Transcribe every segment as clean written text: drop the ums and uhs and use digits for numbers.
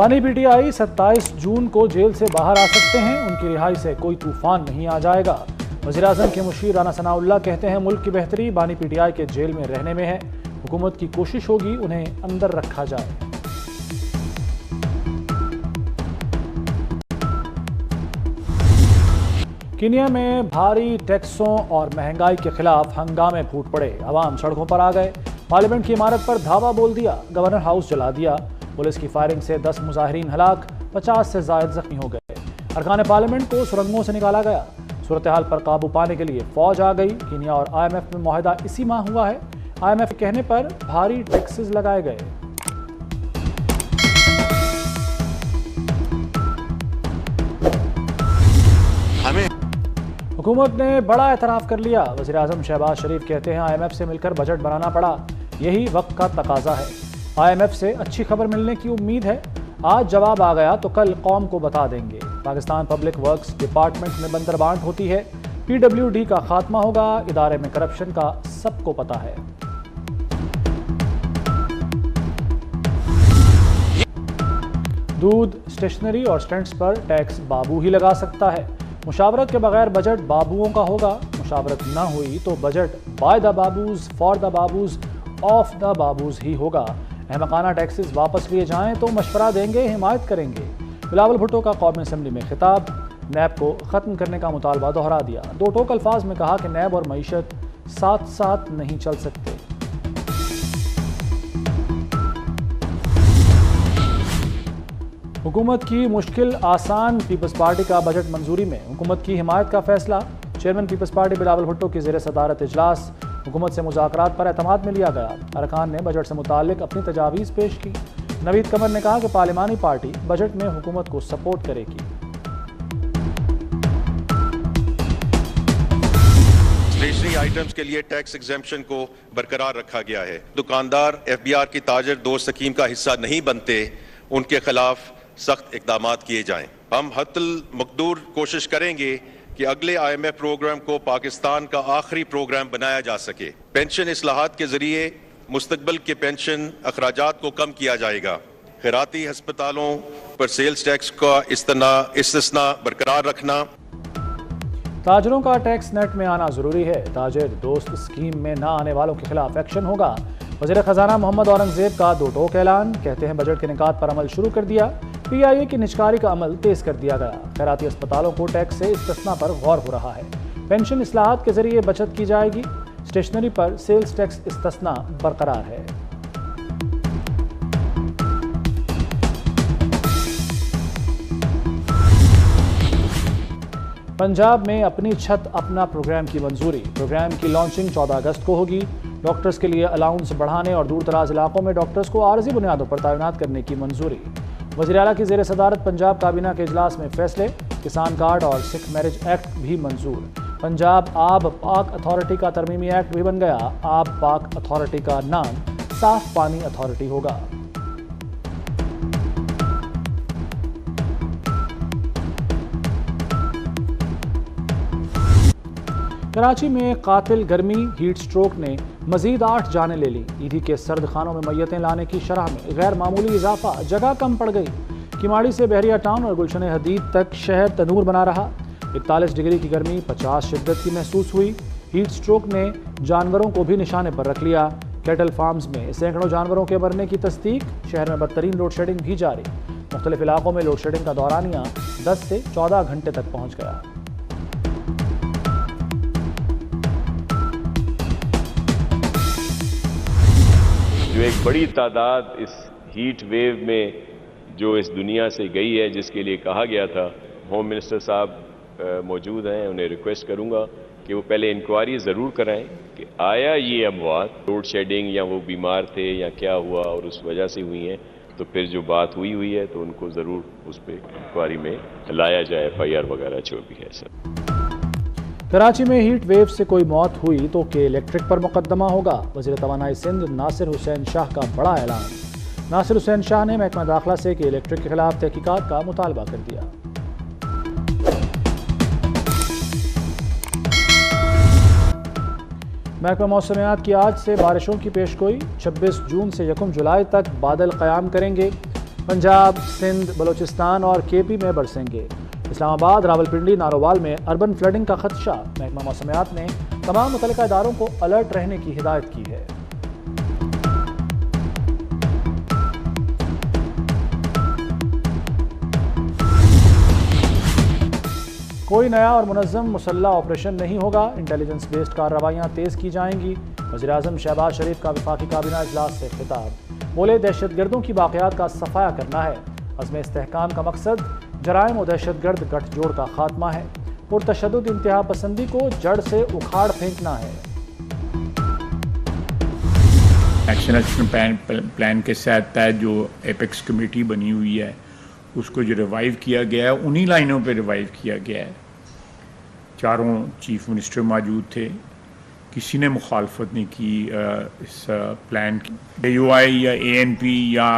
बानी पीटीआई 27 जून को जेल से बाहर आ सकते हैं, उनकी रिहाई से कोई तूफान नहीं आ जाएगा। वज़ीर-ए-आज़म के मुशीर राना सनाउल्लाह कहते हैं मुल्क की बेहतरी बानी पीटीआई के जेल में रहने में है, हुकूमत की कोशिश होगी उन्हें अंदर रखा जाए। कीनिया में भारी टैक्सों और महंगाई के खिलाफ हंगामे फूट पड़े, अवाम सड़कों पर आ गए, पार्लियामेंट की इमारत पर धावा बोल दिया, गवर्नर हाउस जला दिया, पुलिस की फायरिंग से 10 मुजाहिरीन हलाक, 50 से ज्यादा जख्मी हो गए। अरकान पार्लियामेंट को सुरंगों से निकाला गया। सूरत हाल पर काबू पाने के लिए फौज आ गई। कीनिया और IMF में मुआहदा इसी माह हुआ है। IMF के कहने पर भारी टैक्सेस लगाए गए। हुकूमत ने बड़ा एतराफ़ कर लिया। वज़ीर-ए-आज़म शहबाज शरीफ कहते हैं IMF से मिलकर बजट बनाना पड़ा, यही वक्त का तकाजा है। IMF से अच्छी खबर मिलने की उम्मीद है। आज जवाब आ गया तो कल कौम को बता देंगे। पाकिस्तान पब्लिक वर्क्स डिपार्टमेंट में बंदरबांट होती है। PWD का खात्मा होगा। इदारे में करप्शन का सबको पता है। दूध, स्टेशनरी और स्टैंड्स पर टैक्स बाबू ही लगा सकता है। मुशावरत के बगैर बजट बाबुओं का होगा। मुशावरत ना हुई तो budget by the babus, for the babus, of the babus ही होगा। अहमकाना टैक्सेस वापस लिए जाएं तो मशवरा देंगे, हिमायत करेंगे। बिलावल भुट्टो का कौमी असम्बली में खिताब, नैब को ख़त्म करने का मुतालबा दोहरा दिया। दो टोक अल्फाज में कहा कि नैब और मईशत साथ साथ नहीं चल सकते। हुकूमत की मुश्किल आसान, पीपल्स पार्टी का बजट मंजूरी में हुकूमत की हिमायत का फैसला। चेयरमैन पीपल्स पार्टी बिलावल भुट्टो की ज़ेर सदारत इजलास हुकूमत से मुज़ाकरात पर एतमाद में लिया गया। अरकान ने बजट से मुताल्लिक अपनी तजावीज़ पेश की। नवीद कमर ने कहा कि पार्लिमानी पार्टी बजट में हुकूमत को सपोर्ट करेगी। स्टेशनरी आइटम्स के लिए टैक्स एग्जेम्पशन को बरकरार रखा गया है। दुकानदार FBR की ताजर दोस्त स्कीम का हिस्सा नहीं बनते, उनके खिलाफ सख्त इकदाम किए जाएं। हम हत्तल मकदूर कोशिश करेंगे कि अगले IMF प्रोग्राम को पाकिस्तान का आखिरी प्रोग्राम बनाया जा सके। पेंशन इस्लाहात के जरिए मुस्तकबिल के पेंशन अखराजात को कम किया जाएगा। खैराती अस्पतालों पर सेल्स टैक्स का इस्तिस्ना बरकरार रखना। ताजरों का टैक्स नेट में आना जरूरी है। ताजिर दोस्त स्कीम में न आने वालों के खिलाफ एक्शन होगा। वज़ीर ख़जाना मोहम्मद औरंगज़ेब का दो टोक ऐलान, कहते हैं बजट के निकात पर अमल शुरू कर दिया। PIA की निजकारी का अमल तेज कर दिया गया। खैराती अस्पतालों को टैक्स से इस्तिस्ना पर गौर हो रहा है। पेंशन इस्लाहात के जरिए बचत की जाएगी। स्टेशनरी पर सेल्स टैक्स इस्तिस्ना बरकरार है। पंजाब में अपनी छत अपना प्रोग्राम की मंजूरी। प्रोग्राम की लॉन्चिंग 14 अगस्त को होगी। डॉक्टर्स के लिए अलाउंस बढ़ाने और दूर दराज इलाकों में डॉक्टर्स को आर्जी बुनियादों पर तैनात करने की मंजूरी। वज़ीर आला की ज़ेर सदारत पंजाब काबीना के इजलास में फैसले। किसान कार्ड और सिख मैरिज एक्ट भी मंजूर। पंजाब आब पाक अथॉरिटी का तरमीमी एक्ट भी बन गया। आब पाक अथॉरिटी का नाम साफ पानी अथॉरिटी होगा। कराची में कातिल गर्मी हीट स्ट्रोक ने मजीद 8 जानें ले ली। ईदी के सर्द खानों में मैयतें लाने की शरह में गैर मामूली इजाफा, जगह कम पड़ गई। किमाड़ी से बहरिया टाउन और गुलशन हदीद तक शहर तनूर बना रहा। 41 डिग्री की गर्मी 50 शिद्दत की महसूस हुई। हीट स्ट्रोक ने जानवरों को भी निशाने पर रख लिया। कैटल फार्म्स में सैकड़ों जानवरों के मरने की तस्दीक। शहर में बदतरीन लोड शेडिंग भी जारी। मुख्तलिफ इलाकों में लोड शेडिंग का दौरानिया 10 से 14 घंटे तक पहुँच गया। जो एक बड़ी तादाद इस हीट वेव में जो इस दुनिया से गई है, जिसके लिए कहा गया था, होम मिनिस्टर साहब मौजूद हैं, उन्हें रिक्वेस्ट करूंगा कि वो पहले इंक्वायरी ज़रूर कराएं कि आया ये अमवात लोड शेडिंग या वो बीमार थे या क्या हुआ और उस वजह से हुई हैं। तो फिर जो बात हुई है तो उनको ज़रूर उस पर इंक्वायरी में लाया जाए, FIR वगैरह जो भी है सर। कराची में हीट वेव से कोई मौत हुई तो के इलेक्ट्रिक पर मुकदमा होगा। वज़ीर तवानाई सिंध नासिर हुसैन शाह का बड़ा ऐलान। नासिर हुसैन शाह ने महकमा दाखिला से के इलेक्ट्रिक के खिलाफ तहकीकात का मुतालबा कर दिया। महकमा मौसमियात की आज से बारिशों की पेशगोई। 26 जून से 1 जुलाई तक बादल क़याम करेंगे। पंजाब, सिंध, बलूचिस्तान और KP में बरसेंगे। इस्लामाबाद, रावलपिंडी, नारोवाल में अर्बन फ्लडिंग का खदशा। महकमा मौसमियात ने तमाम मुतल्लिका इदारों को अलर्ट रहने की हिदायत की है। कोई नया और मुनज़्ज़म मुसल्लह ऑपरेशन नहीं होगा। इंटेलिजेंस बेस्ड कार्रवाइयाँ तेज़ की जाएंगी। वज़ीर-ए-आज़म शहबाज शरीफ का वफाकी काबीना इजलास से खिताब। बोले, दहशतगर्दों की बाक़ियात का सफाया करना है। अज़्म इस्तेहकाम का मकसद जराइम और दहशतगर्द गठजोड़ का खात्मा है। पुरतशद्दुद इंतहा पसंदी को जड़ से उखाड़ फेंकना है। एक्शन प्लान के तहत जो एपेक्स कमेटी बनी हुई है उसको जो रिवाइव किया गया है, उन्हीं लाइनों पे रिवाइव किया गया है। चारों चीफ मिनिस्टर मौजूद थे, किसी ने मुखालफत नहीं की इस प्लान की। AUI या ANP या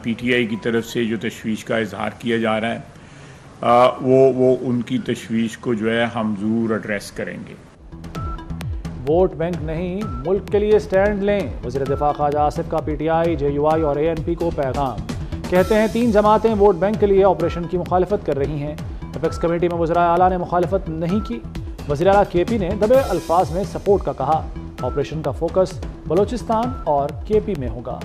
PTI की तरफ से जो तशवीश का इजहार किया जा रहा है वो उनकी तशवीश को जो है हम ज़रूर एड्रेस करेंगे। वोट बैंक नहीं, मुल्क के लिए स्टैंड लें। वज़ीर दिफा ख्वाजा आसिफ का PTI, JUI और ANP को पैगाम। कहते हैं 3 जमातें वोट बैंक के लिए ऑपरेशन की मुखालफत कर रही हैं। एपेक्स कमेटी में वज़ीर आला ने मुखालफत नहीं की। वज़ीर आला KP ने दबे अल्फाज में सपोर्ट का कहा। ऑपरेशन का फोकस बलूचिस्तान और KP में होगा।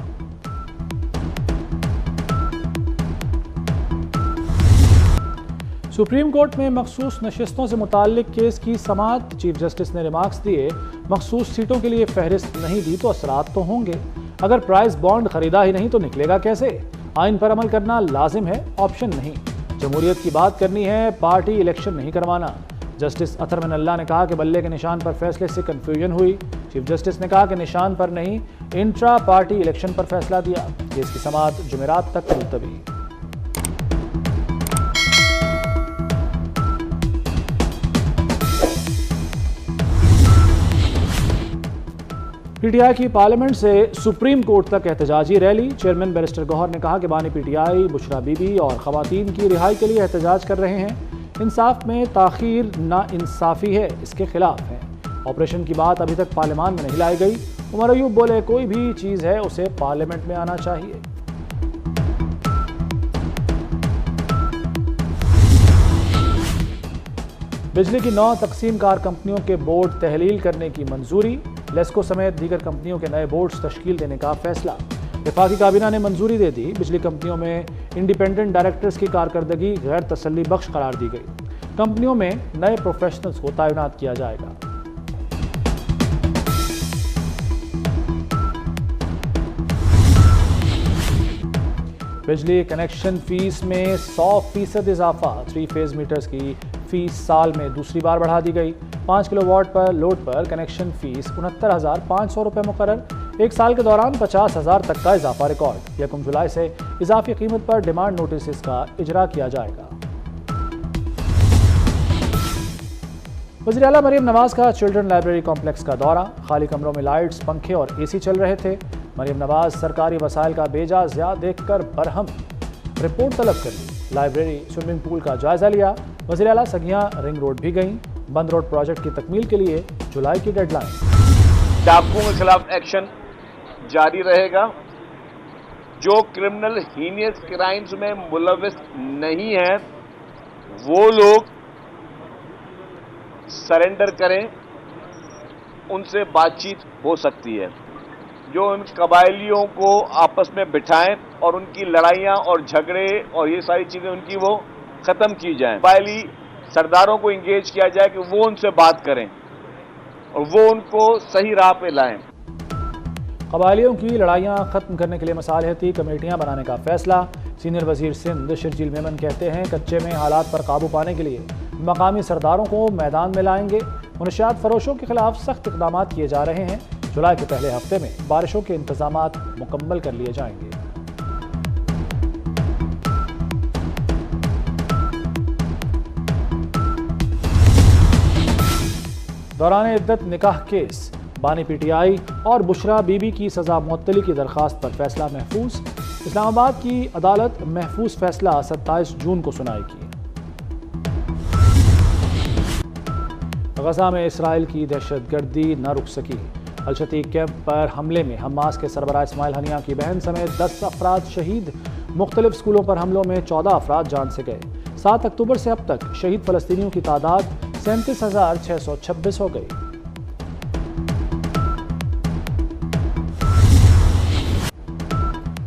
सुप्रीम कोर्ट में मखसूस नशिस्तों से मुताल्लिक केस की समाअत। चीफ जस्टिस ने रिमार्क्स दिए, मखसूस सीटों के लिए फहरिस्त नहीं दी तो असरात तो होंगे। अगर प्राइस बॉन्ड खरीदा ही नहीं तो निकलेगा कैसे? आइन पर अमल करना लाजिम है, ऑप्शन नहीं। जमहूरियत की बात करनी है, पार्टी इलेक्शन नहीं करवाना। जस्टिस अतर मिनल्ला ने कहा कि बल्ले के निशान पर फैसले से कन्फ्यूजन हुई। चीफ जस्टिस ने कहा कि निशान पर नहीं, इंट्रा पार्टी इलेक्शन पर फैसला दिया। केस की समाअत जुमेरात तक मुलतवी। PTI की पार्लियामेंट से सुप्रीम कोर्ट तक एहतजाजी रैली। चेयरमैन बैरिस्टर गौहर ने कहा कि बानी PTI बुशरा बीबी और खवातीन की रिहाई के लिए एहतजाज कर रहे हैं। इंसाफ में ताखीर नाइंसाफ़ी है, इसके खिलाफ है। ऑपरेशन की बात अभी तक पार्लियामान में नहीं लाई गई। उमर अयूब बोले, कोई भी चीज़ है उसे पार्लियामेंट में आना चाहिए। बिजली की 9 तकसीम कार कंपनियों के बोर्ड तहलील करने की मंजूरी। लेस्को समेत दीगर कंपनियों के नए बोर्ड्स तश्कील देने का फैसला। वफाकी काबीना ने मंजूरी दे दी। बिजली कंपनियों में इंडिपेंडेंट डायरेक्टर्स की कारकर्दगी गैर तसल्ली बख्श करार दी गई। कंपनियों में नए प्रोफेशनल्स को तैनात किया जाएगा। बिजली कनेक्शन फीस में 100% इजाफा। 3 फेज मीटर्स की फीस साल में दूसरी बार बढ़ा दी गई। 5 किलोवाट पर लोड पर कनेक्शन फीस 69,500 रुपये मुकर्रर। 1 साल के दौरान 50,000 तक का इजाफा रिकॉर्ड। 1 जुलाई से इजाफी कीमत पर डिमांड नोटिस का इजरा किया जाएगा। वज़ीर आला मरीम नवाज का चिल्ड्रन लाइब्रेरी कॉम्प्लेक्स का दौरा। खाली कमरों में लाइट्स, पंखे और AC चल रहे थे। मरीम नवाज सरकारी वसाइल का बेजा ज़िया देखकर बरहम। रिपोर्ट तलब कर ली। लाइब्रेरी, स्विमिंग पूल का जायजा लिया। वज़ीर आला सगियां रिंग रोड भी गईं। बंद रोड प्रोजेक्ट की तकमील के लिए जुलाई की डेडलाइन। डाकुओं के खिलाफ एक्शन जारी रहेगा। जो क्रिमिनल हीनियस क्राइम्स में मुलविस नहीं है वो लोग सरेंडर करें, उनसे बातचीत हो सकती है। जो उन कबायलियों को आपस में बिठाएं और उनकी लड़ाइयां और झगड़े और ये सारी चीजें उनकी वो खत्म की जाएं। कबायली सरदारों को इंगेज किया जाए कि वो उनसे बात करें और वो उनको सही राह पे लाएं। कबायलियों की लड़ाइयाँ ख़त्म करने के लिए मसालहती कमेटियाँ बनाने का फैसला। सीनियर वजीर सिंध शर्जील मेमन कहते हैं, कच्चे में हालात पर काबू पाने के लिए मकामी सरदारों को मैदान में लाएंगे। मुनशियात फरोशों के खिलाफ सख्त इक़दाम किए जा रहे हैं। जुलाई के पहले हफ्ते में बारिशों के इंतजामात मुकम्मल कर लिए जाएंगे। दौरान इद्दत निकाह केस। बानी PTI और बुशरा बीबी की सजा मुअत्तली की दरख्वास्त पर फैसला महफूज। इस्लामाबाद की अदालत महफूज फैसला 27 जून को सुनाएगी। गजा में इसराइल की दहशतगर्दी न रुक सकी। अलशतीक कैंप पर हमले में हमास के सरबराह इस्माइल हनिया की बहन समेत 10 अफराद शहीद। मुख्तलिफ स्कूलों पर हमलों में 14 अफराद जान से गए। 7 अक्टूबर से अब तक शहीद फ़लस्तीनियों की तादाद 37,626 हो गई।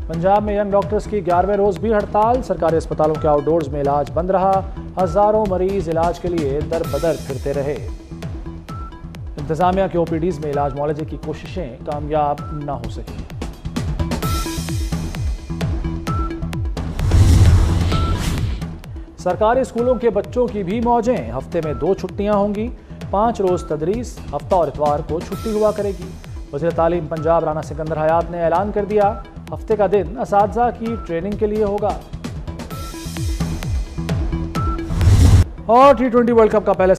पंजाब में यंग डॉक्टर्स की 11वें रोज भी हड़ताल। सरकारी अस्पतालों के आउटडोर्स में इलाज बंद रहा। हजारों मरीज इलाज के लिए दर बदर फिरते रहे। इंतजामिया के ओपीडीज में इलाज मुआवजे की कोशिशें कामयाब न हो सकी। सरकारी स्कूलों के बच्चों की भी मौजें। हफ्ते में 2 छुट्टियां होंगी। 5 रोज तदरीस, हफ्ता और इतवार को छुट्टी हुआ करेगी। वज़ीर तालीम पंजाब राना सिकंदर हयात ने ऐलान कर दिया, हफ्ते का दिन असातिज़ा की ट्रेनिंग के लिए होगा। और T20 वर्ल्ड कप का पहले